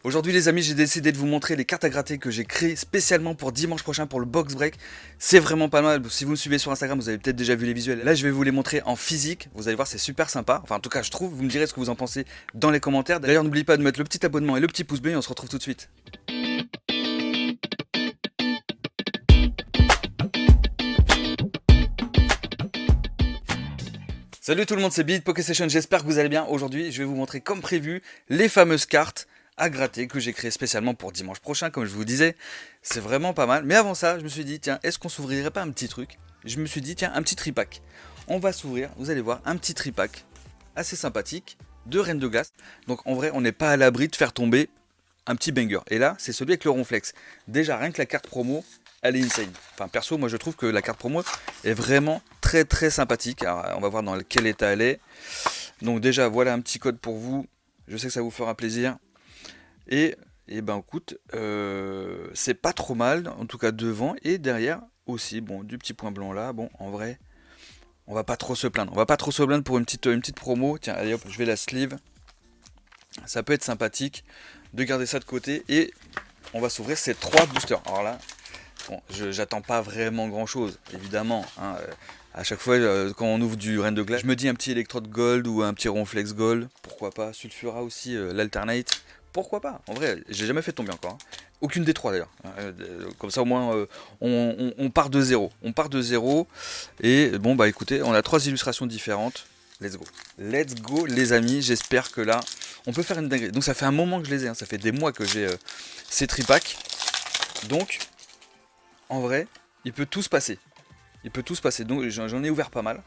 Aujourd'hui les amis, j'ai décidé de vous montrer les cartes à gratter que j'ai créées spécialement pour dimanche prochain pour le box break. C'est vraiment pas mal, si vous me suivez sur Instagram vous avez peut-être déjà vu les visuels. Là je vais vous les montrer en physique, vous allez voir c'est super sympa. Enfin en tout cas je trouve, vous me direz ce que vous en pensez dans les commentaires. D'ailleurs n'oubliez pas de mettre le petit abonnement et le petit pouce bleu et on se retrouve tout de suite. Salut tout le monde, c'est Beat Poké Session, j'espère que vous allez bien. Aujourd'hui je vais vous montrer comme prévu les fameuses cartes à gratter que j'ai créées spécialement pour dimanche prochain, comme je vous disais. C'est vraiment pas mal. Mais avant ça, je me suis dit, tiens, est-ce qu'on s'ouvrirait pas un petit truc? Je me suis dit, tiens, un petit tripack. On va s'ouvrir, vous allez voir, un petit tripack assez sympathique de Reine de Glace. Donc en vrai, on n'est pas à l'abri de faire tomber un petit banger. Et là, c'est celui avec le ronflex. Déjà, rien que la carte promo, elle est insane. Enfin, perso, moi je trouve que la carte promo est vraiment très sympathique. Alors, on va voir dans quel état elle est. Donc déjà, voilà un petit code pour vous. Je sais que ça vous fera plaisir. Et ben écoute, c'est pas trop mal, en tout cas devant et derrière aussi. Bon, du petit point blanc là, bon, en vrai, on va pas trop se plaindre. On va pas trop se plaindre pour une petite promo. Tiens, allez hop, je vais la sleeve. Ça peut être sympathique de garder ça de côté et on va s'ouvrir ces 3 boosters. Alors là, bon, j'attends pas vraiment grand chose, évidemment. Hein, à chaque fois, quand on ouvre du Reine de Glace, je me dis un petit électrode gold ou un petit ronflex gold, pourquoi pas. Sulfura aussi, l'alternate, pourquoi pas. En vrai, j'ai jamais fait tomber encore. Hein. Aucune des 3 d'ailleurs. Comme ça au moins, on part de zéro. On part de zéro. Et bon, bah écoutez, on a 3 illustrations différentes. Let's go. Let's go les amis, j'espère que là, on peut faire une dinguerie. Donc ça fait un moment que je les ai, hein. Ça fait des mois que j'ai ces tripacks. Donc, en vrai, il peut tout se passer. Il peut tout se passer. Donc j'en ai ouvert pas mal.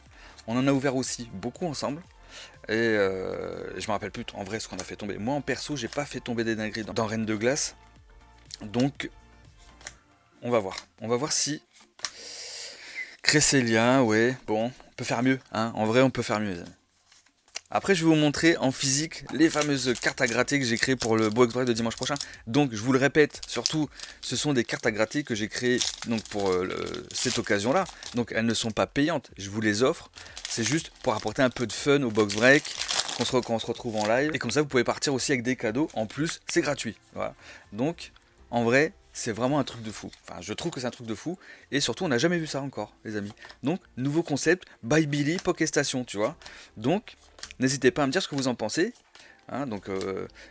On en a ouvert aussi beaucoup ensemble. Et je me rappelle plus en vrai ce qu'on a fait tomber. Moi en perso, j'ai pas fait tomber des dingueries dans Reine de Glace. Donc, on va voir. On va voir si Cresselia, ouais, bon, on peut faire mieux. Hein. En vrai, on peut faire mieux, les amis. Après, je vais vous montrer en physique les fameuses cartes à gratter que j'ai créées pour le box break de dimanche prochain. Donc, je vous le répète, surtout, ce sont des cartes à gratter que j'ai créées donc, pour cette occasion-là. Donc, elles ne sont pas payantes, je vous les offre. C'est juste pour apporter un peu de fun au box break, quand on se retrouve en live. Et comme ça, vous pouvez partir aussi avec des cadeaux. En plus, c'est gratuit. Voilà. Donc, en vrai, c'est vraiment un truc de fou. Enfin, je trouve que c'est un truc de fou. Et surtout, on n'a jamais vu ça encore, les amis. Donc, nouveau concept, by Billy, Poké Station, tu vois. Donc, n'hésitez pas à me dire ce que vous en pensez. Hein, donc,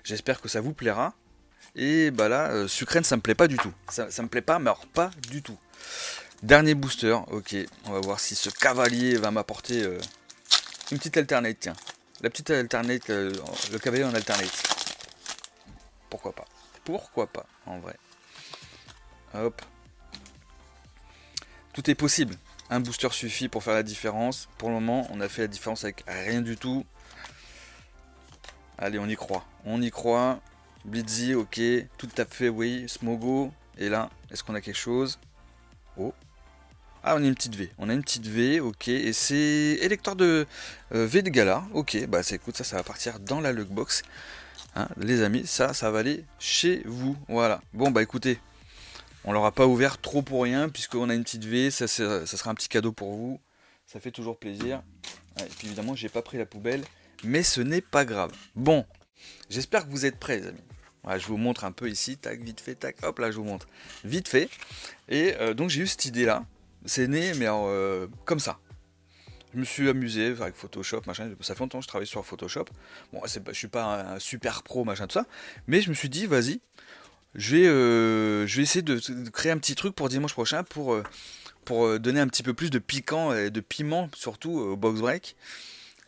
j'espère que ça vous plaira. Et bah là, Sucrène, ça me plaît pas du tout. Ça me plaît pas, mais alors pas du tout. Dernier booster, ok. On va voir si ce cavalier va m'apporter une petite alternate, tiens. La petite alternate, le cavalier en alternate. Pourquoi pas? Pourquoi pas, en vrai. Hop. Tout est possible. Un booster suffit pour faire la différence. Pour le moment, on a fait la différence avec rien du tout. Allez, on y croit. On y croit. Blitzy, ok. Tout à fait, oui. Smogo. Et là, est-ce qu'on a quelque chose? Oh. Ah, on a une petite V. On a une petite V, ok. Et c'est électeur de V de Gala. Ok, bah écoute, ça va partir dans la lockbox. Hein, les amis, ça va aller chez vous. Voilà. Bon, bah écoutez, on l'aura pas ouvert trop pour rien, puisqu'on a une petite V. Ça sera un petit cadeau pour vous. Ça fait toujours plaisir. Et puis évidemment, j'ai pas pris la poubelle. Mais ce n'est pas grave. Bon, j'espère que vous êtes prêts, les amis. Voilà, je vous montre un peu ici, tac, vite fait, tac, hop là, je vous montre. Vite fait. Et donc j'ai eu cette idée-là. C'est né, mais comme ça. Je me suis amusé avec Photoshop, machin. Ça fait longtemps que je travaille sur Photoshop. Bon, je suis pas un super pro, machin, tout ça. Mais je me suis dit, vas-y, je vais essayer de créer un petit truc pour dimanche prochain pour donner un petit peu plus de piquant et de piment, surtout au box break.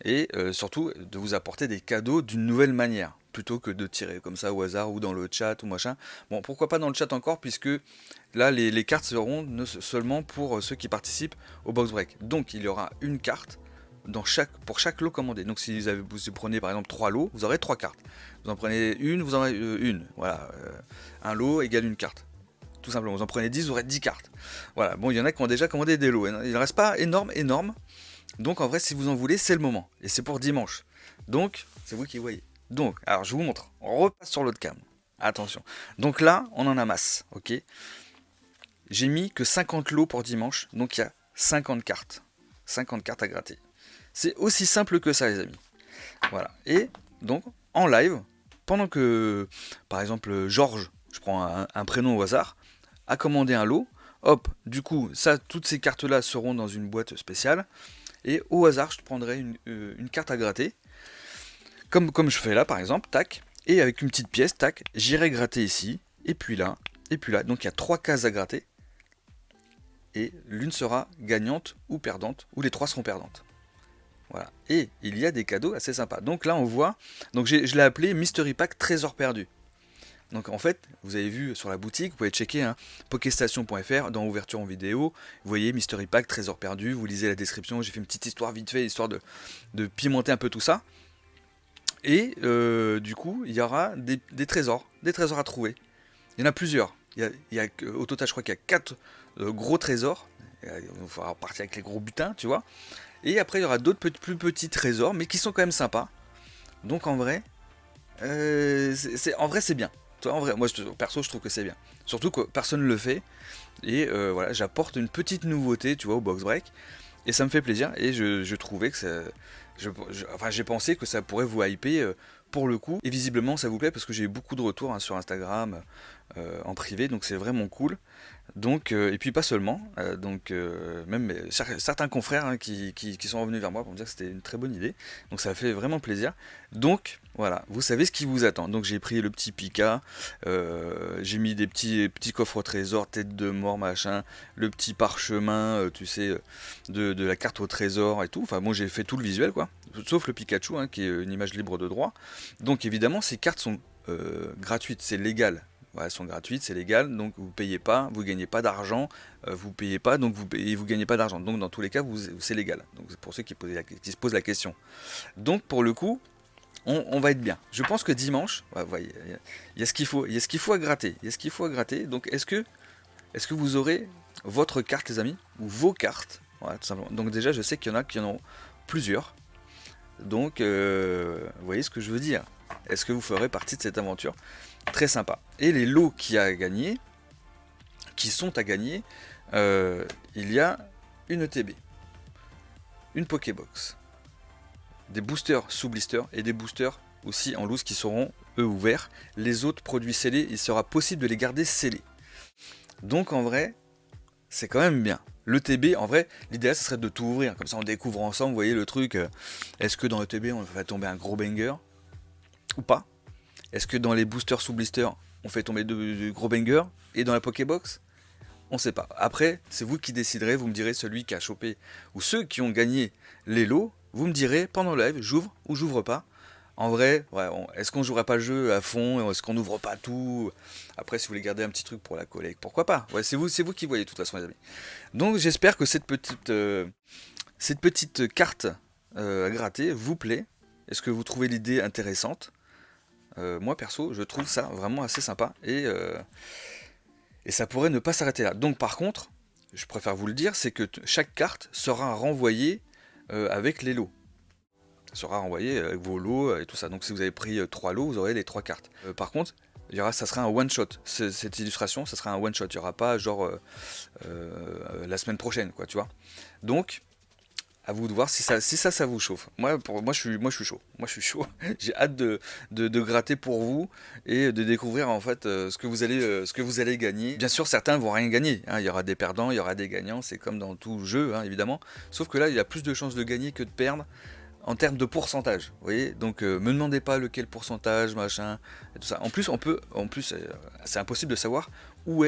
Et surtout de vous apporter des cadeaux d'une nouvelle manière plutôt que de tirer comme ça au hasard ou dans le chat ou machin. Bon, pourquoi pas dans le chat encore, puisque là les cartes seront seulement pour ceux qui participent au box break. Donc il y aura une carte pour chaque lot commandé. Donc si vous prenez par exemple 3 lots, vous aurez 3 cartes. Vous en prenez une, vous en aurez une. Voilà, un lot égale une carte. Tout simplement, vous en prenez 10, vous aurez 10 cartes. Voilà, bon, il y en a qui ont déjà commandé des lots. Il ne reste pas énorme. Donc en vrai, si vous en voulez, c'est le moment. Et c'est pour dimanche. Donc, c'est vous qui voyez. Donc, alors je vous montre. On repasse sur l'autre cam. Attention. Donc là, on en a masse. Ok. J'ai mis que 50 lots pour dimanche. Donc il y a 50 cartes. 50 cartes à gratter. C'est aussi simple que ça, les amis. Voilà. Et donc, en live, pendant que, par exemple, Georges, je prends un prénom au hasard, a commandé un lot, hop, du coup, ça, toutes ces cartes-là seront dans une boîte spéciale, et au hasard, je prendrai une carte à gratter, comme je fais là, par exemple, tac, et avec une petite pièce, tac, j'irai gratter ici, et puis là, et puis là. Donc il y a 3 cases à gratter, et l'une sera gagnante ou perdante, ou les 3 seront perdantes. Voilà. Et il y a des cadeaux assez sympas. Donc là, on voit, donc je l'ai appelé Mystery Pack Trésor perdu. Donc en fait, vous avez vu sur la boutique, vous pouvez checker hein, pokestation.fr dans ouverture en vidéo, vous voyez Mystery Pack Trésor perdu, vous lisez la description, j'ai fait une petite histoire vite fait, histoire de pimenter un peu tout ça. Et du coup, il y aura des trésors à trouver. Il y en a plusieurs. Au total, je crois qu'il y a 4 gros trésors. Il faudra partir avec les gros butins, tu vois. Et après, il y aura d'autres plus petits trésors, mais qui sont quand même sympas. Donc en vrai, c'est bien. Toi, en vrai, moi, perso, je trouve que c'est bien. Surtout que personne ne le fait. Et voilà, j'apporte une petite nouveauté, tu vois, au box break. Et ça me fait plaisir. Et je trouvais que ça, enfin, j'ai pensé que ça pourrait vous hyper pour le coup. Et visiblement, ça vous plaît parce que j'ai eu beaucoup de retours hein, sur Instagram en privé. Donc c'est vraiment cool. Donc, et puis pas seulement, même certains confrères hein, qui sont revenus vers moi pour me dire que c'était une très bonne idée. Donc ça fait vraiment plaisir. Donc voilà, vous savez ce qui vous attend. Donc j'ai pris le petit Pika, j'ai mis des petits coffres au trésor, tête de mort, machin, le petit parchemin, tu sais, de la carte au trésor et tout. Enfin moi j'ai fait tout le visuel quoi, sauf le Pikachu hein, qui est une image libre de droit. Donc évidemment ces cartes sont gratuites, c'est légal. Ouais, elles sont gratuites, c'est légal, donc vous payez pas, vous gagnez pas d'argent, vous payez pas, donc vous gagnez pas d'argent. Donc dans tous les cas, c'est légal. Donc c'est pour ceux qui se posent la question. Donc pour le coup, on va être bien. Je pense que dimanche, ouais, voyez, il y a ce qu'il faut, il y a ce qu'il faut à gratter, il y a ce qu'il faut à gratter. Donc est-ce que vous aurez votre carte, les amis, ou vos cartes, voilà, tout simplement. Donc déjà, je sais qu'il y en a qui en ont plusieurs. Donc vous voyez ce que je veux dire. Est-ce que vous ferez partie de cette aventure? Très sympa. Et les lots qui sont à gagner, il y a une ETB, une Pokébox, des boosters sous blister et des boosters aussi en loose qui seront eux ouverts. Les autres produits scellés, il sera possible de les garder scellés. Donc en vrai, c'est quand même bien. L'ETB, en vrai, l'idéal ce serait de tout ouvrir, comme ça on découvre ensemble, vous voyez le truc. Est-ce que dans l'ETB on va tomber un gros banger ou pas? Est-ce que dans les boosters sous blister, on fait tomber de gros bangers? Et dans la Pokébox? On sait pas. Après, c'est vous qui déciderez, vous me direz celui qui a chopé, ou ceux qui ont gagné les lots, vous me direz pendant le live, j'ouvre ou j'ouvre pas. En vrai, ouais, est-ce qu'on jouerait pas le jeu à fond? Est-ce qu'on n'ouvre pas tout? Après, si vous voulez garder un petit truc pour la collecte, pourquoi pas? Ouais, c'est vous qui voyez de toute façon, les amis. Donc j'espère que cette petite carte à gratter vous plaît. Est-ce que vous trouvez l'idée intéressante? Moi perso, je trouve ça vraiment assez sympa et ça pourrait ne pas s'arrêter là. Donc par contre, je préfère vous le dire, c'est que chaque carte sera renvoyée avec les lots. Sera renvoyée avec vos lots et tout ça. Donc si vous avez pris 3 lots, vous aurez les 3 cartes. Par contre, ça sera un one shot. Cette illustration, ça sera un one shot. Il n'y aura pas genre la semaine prochaine, quoi, tu vois. Donc à vous de voir si ça vous chauffe. Moi je suis chaud. Moi je suis chaud. J'ai hâte de gratter pour vous et de découvrir en fait ce que vous allez gagner. Bien sûr, certains vont rien gagner. Hein. Il y aura des perdants, il y aura des gagnants. C'est comme dans tout jeu, hein, évidemment. Sauf que là, il y a plus de chances de gagner que de perdre en termes de pourcentage. Vous voyez. Donc me demandez pas lequel pourcentage, machin, et tout ça. En plus, c'est impossible de savoir où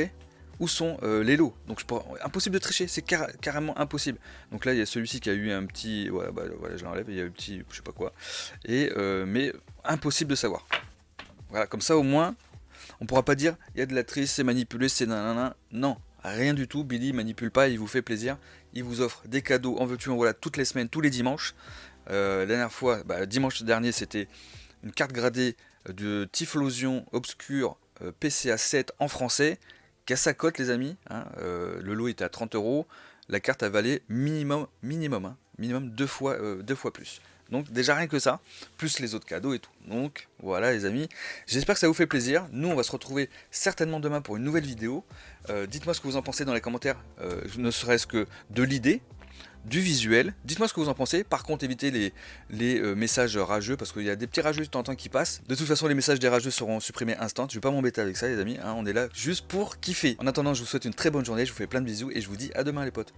sont les lots. Donc impossible de tricher, c'est carrément impossible. Donc là il y a celui-ci qui a eu un petit, voilà, je l'enlève, il y a eu un petit, je sais pas quoi, et mais impossible de savoir. Voilà, comme ça au moins, on pourra pas dire il y a de la triche, c'est manipulé, c'est nanana. Non, rien du tout. Billy manipule pas, il vous fait plaisir, il vous offre des cadeaux en veux-tu en voilà toutes les semaines, tous les dimanches. La dernière fois, dimanche dernier, c'était une carte gradée de Typhlosion Obscure PCA 7 en français. Casse à cote les amis, hein, le lot était à 30 €, la carte a valé minimum 2 fois plus. Donc déjà rien que ça, plus les autres cadeaux et tout. Donc voilà les amis, j'espère que ça vous fait plaisir. Nous on va se retrouver certainement demain pour une nouvelle vidéo. Dites-moi ce que vous en pensez dans les commentaires, ne serait-ce que de l'idée du visuel. Dites-moi ce que vous en pensez. Par contre, évitez les messages rageux parce qu'il y a des petits rageux de temps en temps qui passent. De toute façon, les messages des rageux seront supprimés instant. Je vais pas m'embêter avec ça, les amis. Hein, on est là juste pour kiffer. En attendant, je vous souhaite une très bonne journée. Je vous fais plein de bisous et je vous dis à demain, les potes.